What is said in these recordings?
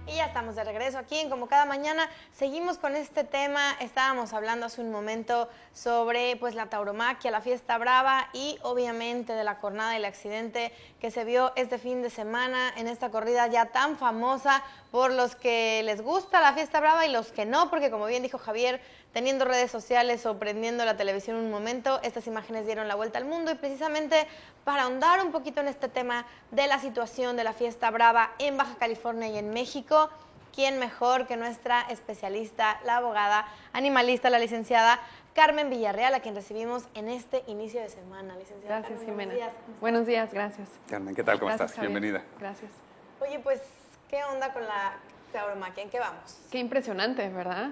Y ya estamos de regreso aquí en Como Cada Mañana. Seguimos con este tema. Estábamos hablando hace un momento sobre pues la tauromaquia, la fiesta brava y obviamente de la cornada y el accidente que se vio este fin de semana en esta corrida ya tan famosa por los que les gusta la fiesta brava y los que no, porque como bien dijo Javier, teniendo redes sociales o prendiendo la televisión un momento, estas imágenes dieron la vuelta al mundo y precisamente para ahondar un poquito en este tema de la situación de la fiesta brava en Baja California y en México, ¿quién mejor que nuestra especialista, la abogada animalista, la licenciada Carmen Villarreal, a quien recibimos en este inicio de semana? Licenciada Gracias, Carmen, Jimena. buenos días. Buenos días, gracias. Carmen, ¿qué tal? ¿Cómo Gracias, estás? Javier. Bienvenida. Gracias. Oye, pues, ¿qué onda con la tauromaquia? ¿En qué vamos? Qué impresionante, ¿verdad?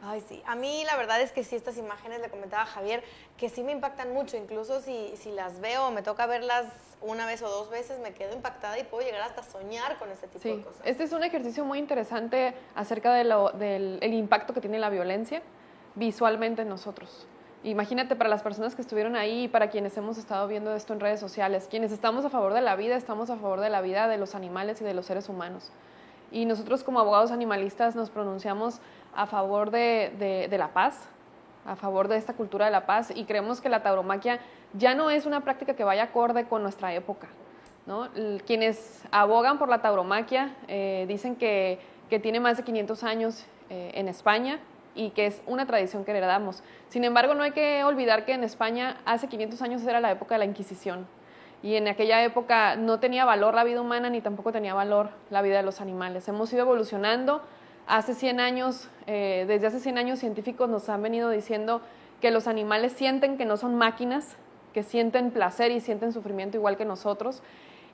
Ay, sí. A mí la verdad es que sí, estas imágenes, le comentaba a Javier, que sí me impactan mucho. Incluso si las veo o me toca verlas una vez o dos veces, me quedo impactada y puedo llegar hasta a soñar con este tipo de cosas. Este es un ejercicio muy interesante acerca del el impacto que tiene la violencia visualmente en nosotros. Imagínate para las personas que estuvieron ahí y para quienes hemos estado viendo esto en redes sociales, quienes estamos a favor de la vida, estamos a favor de la vida de los animales y de los seres humanos. Y nosotros como abogados animalistas nos pronunciamos a favor de la paz, a favor de esta cultura de la paz, y creemos que la tauromaquia ya no es una práctica que vaya acorde con nuestra época, ¿no? Quienes abogan por la tauromaquia dicen que tiene más de 500 años en España y que es una tradición que heredamos. Sin embargo, no hay que olvidar que en España hace 500 años era la época de la Inquisición. Y en aquella época no tenía valor la vida humana ni tampoco tenía valor la vida de los animales. Hemos ido evolucionando. Hace 100 años, desde hace 100 años científicos nos han venido diciendo que los animales sienten, que no son máquinas, que sienten placer y sienten sufrimiento igual que nosotros.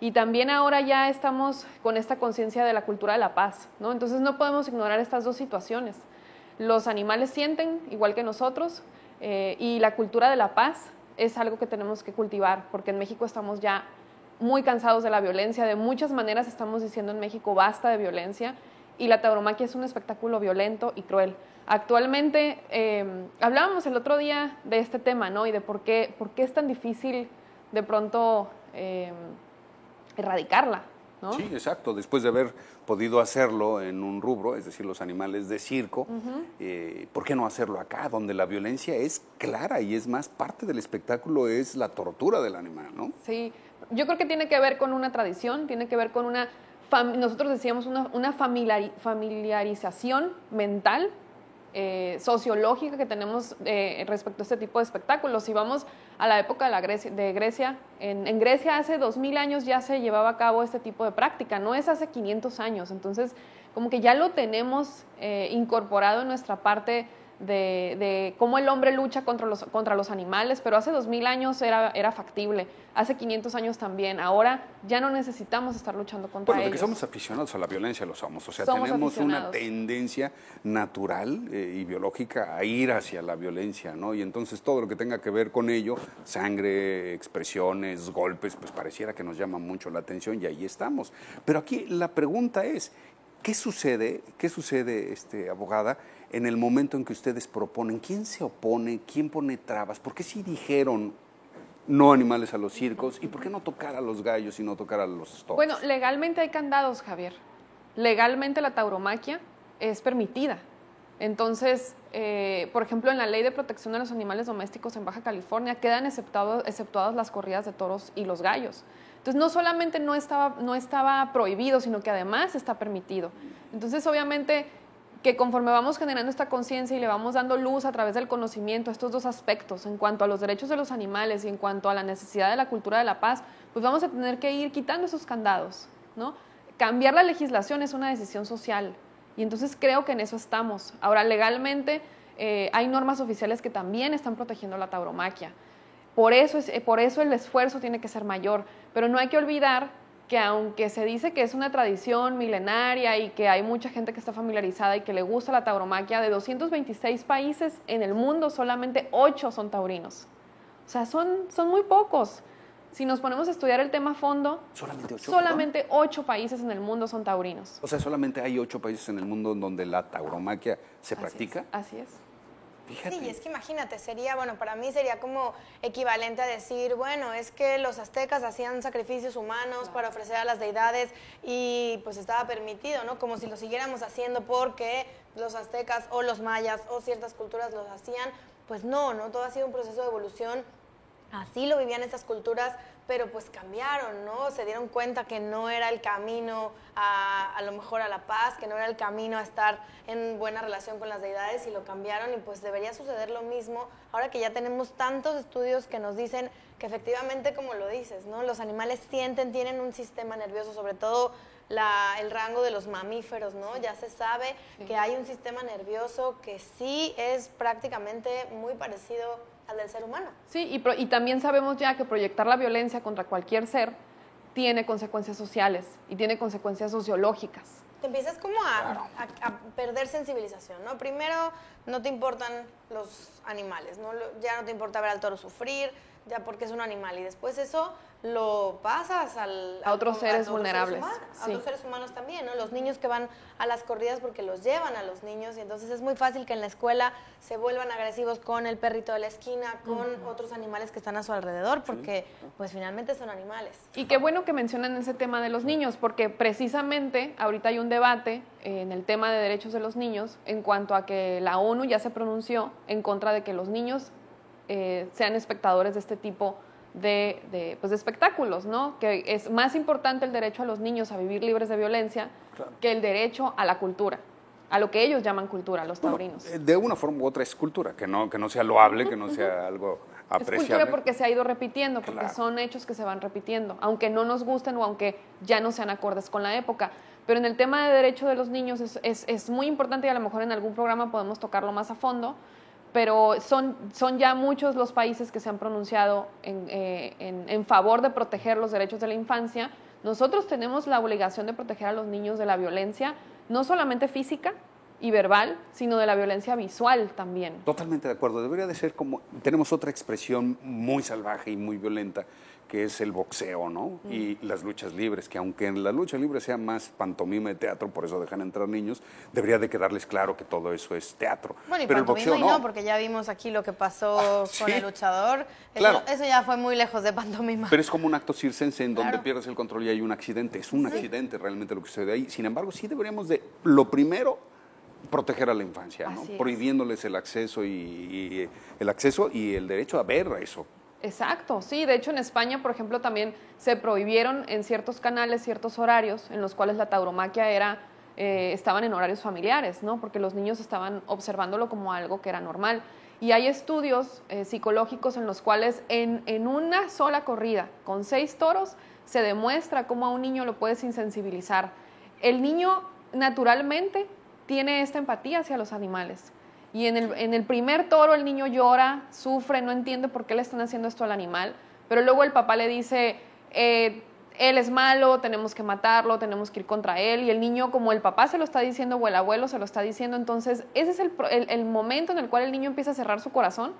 Y también ahora ya estamos con esta conciencia de la cultura de la paz, ¿no? Entonces no podemos ignorar estas dos situaciones. Los animales sienten igual que nosotros y la cultura de la paz es algo que tenemos que cultivar, porque en México estamos ya muy cansados de la violencia. De muchas maneras estamos diciendo en México basta de violencia, y la tauromaquia es un espectáculo violento y cruel. Actualmente, hablábamos el otro día de este tema, ¿no? Y de por qué es tan difícil de pronto erradicarla, ¿no? Sí, exacto. Después de haber podido hacerlo en un rubro, es decir, los animales de circo, ¿por qué no hacerlo acá, donde la violencia es clara y es más parte del espectáculo, es la tortura del animal, ¿no? Sí, yo creo que tiene que ver con una tradición, tiene que ver con una, nosotros decíamos, una familiarización mental, sociológica que tenemos respecto a este tipo de espectáculos. Si vamos a la época de Grecia, en Grecia hace 2000 años ya se llevaba a cabo este tipo de práctica, no es hace 500 años, entonces como que ya lo tenemos incorporado en nuestra parte de cómo el hombre lucha contra los animales, pero hace 2000 años era factible, hace 500 años también. Ahora ya no necesitamos estar luchando contra ellos. Bueno, de que somos aficionados a la violencia lo somos, o sea, Somos tenemos aficionados. una tendencia natural y biológica a ir hacia la violencia, ¿no? Y entonces todo lo que tenga que ver con ello, sangre, expresiones, golpes, pues pareciera que nos llama mucho la atención y ahí estamos. Pero aquí la pregunta es, ¿qué sucede, abogada, en el momento en que ustedes proponen? ¿Quién se opone? ¿Quién pone trabas? ¿Por qué sí dijeron no animales a los circos? ¿Y por qué no tocar a los gallos y no tocar a los toros? Bueno, legalmente hay candados, Javier. Legalmente la tauromaquia es permitida. Entonces, por ejemplo, en la Ley de Protección de los Animales Domésticos en Baja California quedan exceptuadas las corridas de toros y los gallos. Entonces, no solamente no estaba prohibido, sino que además está permitido. Entonces, obviamente, que conforme vamos generando esta conciencia y le vamos dando luz a través del conocimiento a estos dos aspectos, en cuanto a los derechos de los animales y en cuanto a la necesidad de la cultura de la paz, pues vamos a tener que ir quitando esos candados, ¿no? Cambiar la legislación es una decisión social y entonces creo que en eso estamos. Ahora, legalmente hay normas oficiales que también están protegiendo la tauromaquia. Por eso el esfuerzo tiene que ser mayor, pero no hay que olvidar que aunque se dice que es una tradición milenaria y que hay mucha gente que está familiarizada y que le gusta la tauromaquia, de 226 países en el mundo, solamente 8 son taurinos. O sea, son muy pocos. Si nos ponemos a estudiar el tema a fondo, solamente 8 países en el mundo son taurinos. O sea, solamente hay 8 países en el mundo en donde la tauromaquia se practica. Así es. Fíjate. Sí, es que imagínate, sería, bueno, para mí sería como equivalente a decir, bueno, es que los aztecas hacían sacrificios humanos para ofrecer a las deidades y pues estaba permitido, ¿no? Como si lo siguiéramos haciendo porque los aztecas o los mayas o ciertas culturas los hacían. Pues no, todo ha sido un proceso de evolución. Así lo vivían estas culturas, pero pues cambiaron, ¿no? Se dieron cuenta que no era el camino a lo mejor a la paz, que no era el camino a estar en buena relación con las deidades y lo cambiaron y pues debería suceder lo mismo ahora que ya tenemos tantos estudios que nos dicen que efectivamente, como lo dices, ¿no? Los animales sienten, tienen un sistema nervioso, sobre todo el rango de los mamíferos, ¿no? Ya se sabe que hay un sistema nervioso que sí es prácticamente muy parecido al del ser humano. Sí, y también sabemos ya que proyectar la violencia contra cualquier ser tiene consecuencias sociales y tiene consecuencias sociológicas. Te empiezas como a perder sensibilización, ¿no? Primero, no te importan los animales, ¿no? Ya no te importa ver al toro sufrir, ya porque es un animal, y después eso lo pasas a otros seres vulnerables. A otros seres humanos también, ¿no? Los niños que van a las corridas porque los llevan a los niños, y entonces es muy fácil que en la escuela se vuelvan agresivos con el perrito de la esquina, con otros animales que están a su alrededor, porque pues finalmente son animales. Y qué bueno que mencionan ese tema de los niños, porque precisamente ahorita hay un debate en el tema de derechos de los niños en cuanto a que la ONU ya se pronunció en contra de que los niños sean espectadores de este tipo de espectáculos, ¿no? Que es más importante el derecho a los niños a vivir libres de violencia que el derecho a la cultura, a lo que ellos llaman cultura, los taurinos. De una forma u otra es cultura, que no sea loable, que no sea algo apreciable. Es cultura porque se ha ido repitiendo, porque son hechos que se van repitiendo, aunque no nos gusten o aunque ya no sean acordes con la época. Pero en el tema de derecho de los niños es muy importante, y a lo mejor en algún programa podemos tocarlo más a fondo, pero son ya muchos los países que se han pronunciado en favor de proteger los derechos de la infancia. Nosotros tenemos la obligación de proteger a los niños de la violencia, no solamente física y verbal, sino de la violencia visual también. Totalmente de acuerdo. Debería de ser como, tenemos otra expresión muy salvaje y muy violenta, que es el boxeo, ¿no? Y las luchas libres, que aunque en la lucha libre sea más pantomima de teatro, por eso dejan entrar niños, debería de quedarles claro que todo eso es teatro. Bueno, y pero el boxeo no, porque ya vimos aquí lo que pasó con el luchador. Eso ya fue muy lejos de pantomima. Pero es como un acto circense en donde pierdes el control y hay un accidente. Es un accidente realmente lo que sucede ahí. Sin embargo, sí deberíamos de, lo primero, proteger a la infancia, ¿no? Prohibiéndoles el acceso y el derecho a ver eso. Exacto, sí, de hecho en España, por ejemplo, también se prohibieron en ciertos canales ciertos horarios en los cuales la tauromaquia estaban en horarios familiares, ¿no? Porque los niños estaban observándolo como algo que era normal. Y hay estudios psicológicos en los cuales en una sola corrida, con 6 toros, se demuestra cómo a un niño lo puedes insensibilizar. El niño naturalmente tiene esta empatía hacia los animales. Y en el primer toro el niño llora, sufre, no entiende por qué le están haciendo esto al animal, pero luego el papá le dice, él es malo, tenemos que matarlo, tenemos que ir contra él, y el niño, como el papá se lo está diciendo o el abuelo se lo está diciendo, entonces ese es el momento en el cual el niño empieza a cerrar su corazón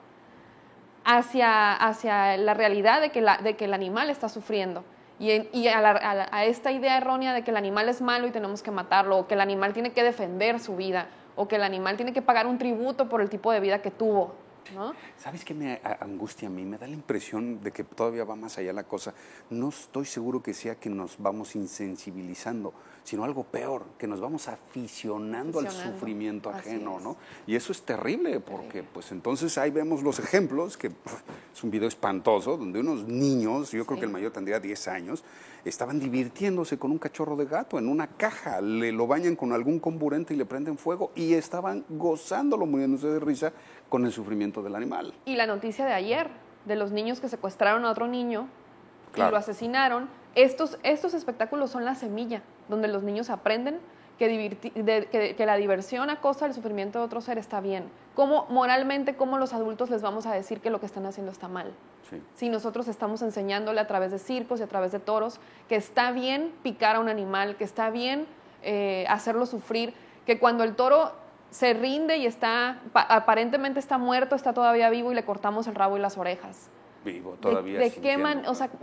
hacia la realidad de que el animal está sufriendo. Y a esta idea errónea de que el animal es malo y tenemos que matarlo, o que el animal tiene que defender su vida, o que el animal tiene que pagar un tributo por el tipo de vida que tuvo, ¿no? ¿Sabes qué me angustia a mí? Me da la impresión de que todavía va más allá la cosa. No estoy seguro que sea que nos vamos insensibilizando, sino algo peor, que nos vamos aficionando al sufrimiento ajeno, ¿no? Y eso es terrible, porque pues entonces ahí vemos los ejemplos, que es un video espantoso, donde unos niños, yo creo que el mayor tendría 10 años, estaban divirtiéndose con un cachorro de gato en una caja, lo bañan con algún comburente y le prenden fuego, y estaban gozándolo, muriéndose de risa con el sufrimiento del animal. Y la noticia de ayer, de los niños que secuestraron a otro niño y lo asesinaron, estos espectáculos son la semilla, donde los niños aprenden que la diversión a costa del sufrimiento de otro ser está bien. Moralmente, ¿cómo los adultos les vamos a decir que lo que están haciendo está mal? Sí. Si nosotros estamos enseñándole a través de circos y a través de toros que está bien picar a un animal, que está bien hacerlo sufrir, que cuando el toro se rinde y aparentemente está muerto, está todavía vivo y le cortamos el rabo y las orejas. Vivo todavía.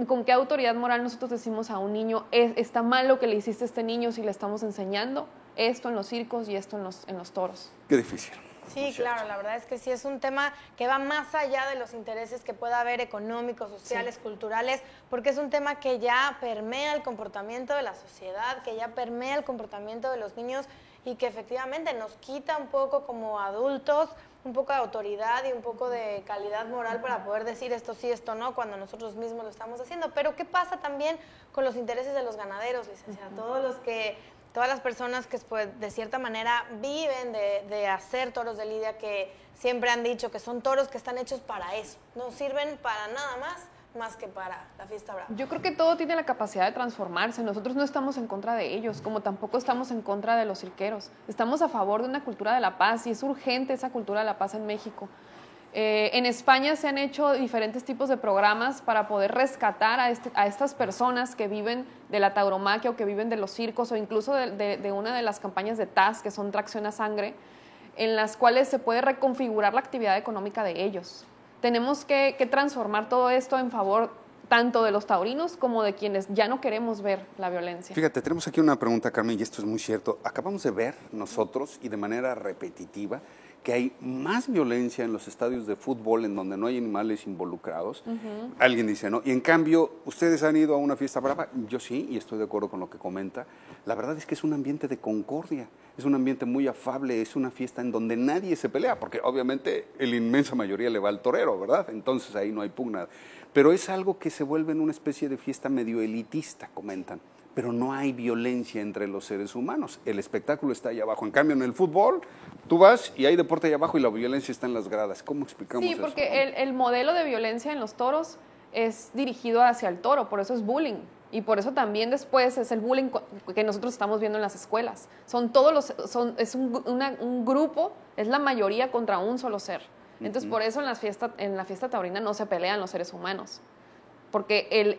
¿Con qué autoridad moral nosotros decimos a un niño, está mal lo que le hiciste a este niño si le estamos enseñando esto en los circos y esto en los toros? Qué difícil. Sí, ¿no es cierto? claro, la verdad es que sí es un tema que va más allá de los intereses que pueda haber económicos, sociales, culturales, porque es un tema que ya permea el comportamiento de la sociedad, que ya permea el comportamiento de los niños y que efectivamente nos quita un poco como adultos, un poco de autoridad y un poco de calidad moral para poder decir esto sí, esto no, cuando nosotros mismos lo estamos haciendo. Pero ¿qué pasa también con los intereses de los ganaderos, licenciada? Todas las personas que pues, de cierta manera viven de hacer toros de lidia, que siempre han dicho que son toros que están hechos para eso, no sirven para nada más que para la fiesta brava. Yo creo que todo tiene la capacidad de transformarse. Nosotros no estamos en contra de ellos, como tampoco estamos en contra de los cirqueros. Estamos a favor de una cultura de la paz y es urgente esa cultura de la paz en México. En España se han hecho diferentes tipos de programas para poder rescatar a estas personas que viven de la tauromaquia o que viven de los circos o incluso de una de las campañas de TAS, que son Tracción a Sangre, en las cuales se puede reconfigurar la actividad económica de ellos. Tenemos que transformar todo esto en favor tanto de los taurinos como de quienes ya no queremos ver la violencia. Fíjate, tenemos aquí una pregunta, Carmen, y esto es muy cierto. Acabamos de ver nosotros, y de manera repetitiva, que hay más violencia en los estadios de fútbol en donde no hay animales involucrados. Alguien dice, ¿no? Y en cambio, ¿ustedes han ido a una fiesta brava? Yo sí, y estoy de acuerdo con lo que comenta. La verdad es que es un ambiente de concordia, es un ambiente muy afable, es una fiesta en donde nadie se pelea, porque obviamente la inmensa mayoría le va al torero, ¿verdad? Entonces ahí no hay pugna. Pero es algo que se vuelve en una especie de fiesta medio elitista, comentan. Pero no hay violencia entre los seres humanos. El espectáculo está allá abajo. En cambio, en el fútbol, tú vas y hay deporte allá abajo y la violencia está en las gradas. ¿Cómo explicamos eso? Sí, porque el modelo de violencia en los toros es dirigido hacia el toro, por eso es bullying. Y por eso también después es el bullying que nosotros estamos viendo en las escuelas. Es un grupo, es la mayoría contra un solo ser. Entonces, por eso en la fiesta taurina no se pelean los seres humanos. Porque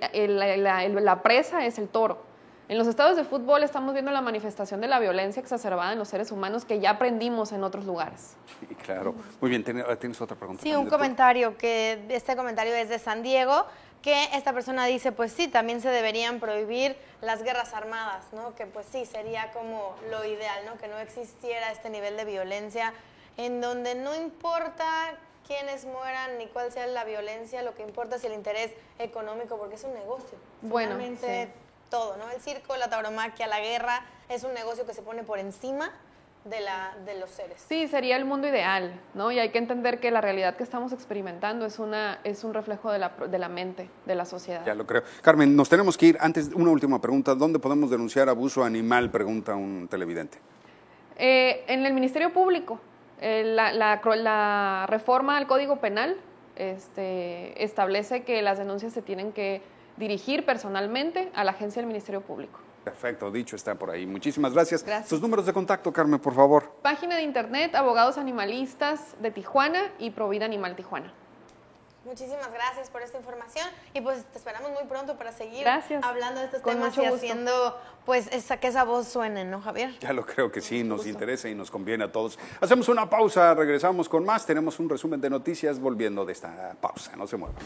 la presa es el toro. En los estadios de fútbol estamos viendo la manifestación de la violencia exacerbada en los seres humanos que ya aprendimos en otros lugares. Sí, claro. Muy bien, ¿tienes otra pregunta? Sí, un comentario, este comentario es de San Diego, que esta persona dice, pues sí, también se deberían prohibir las guerras armadas, ¿no? Que pues sí, sería como lo ideal, ¿no? Que no existiera este nivel de violencia en donde no importa quiénes mueran ni cuál sea la violencia, lo que importa es el interés económico, porque es un negocio. Bueno, Finalmente, sí. todo, ¿no? El circo, la tauromaquia, la guerra, es un negocio que se pone por encima de los seres. Sí, sería el mundo ideal, ¿no? Y hay que entender que la realidad que estamos experimentando es un reflejo de la mente, de la sociedad. Ya lo creo. Carmen, nos tenemos que ir. Antes, una última pregunta. ¿Dónde podemos denunciar abuso animal? Pregunta un televidente. En el Ministerio Público, la reforma al Código Penal establece que las denuncias se tienen que dirigir personalmente a la agencia del Ministerio Público. Perfecto, dicho está por ahí. Muchísimas gracias. Gracias. Sus números de contacto, Carmen, por favor. Página de internet, Abogados Animalistas de Tijuana y Provida Animal Tijuana. Muchísimas gracias por esta información y pues te esperamos muy pronto para seguir hablando de estos Con temas mucho y gusto. haciendo pues que esa voz suene, ¿no, Javier? Ya lo creo que sí, nos interesa y nos conviene a todos. Hacemos una pausa, regresamos con más. Tenemos un resumen de noticias volviendo de esta pausa. No se muevan.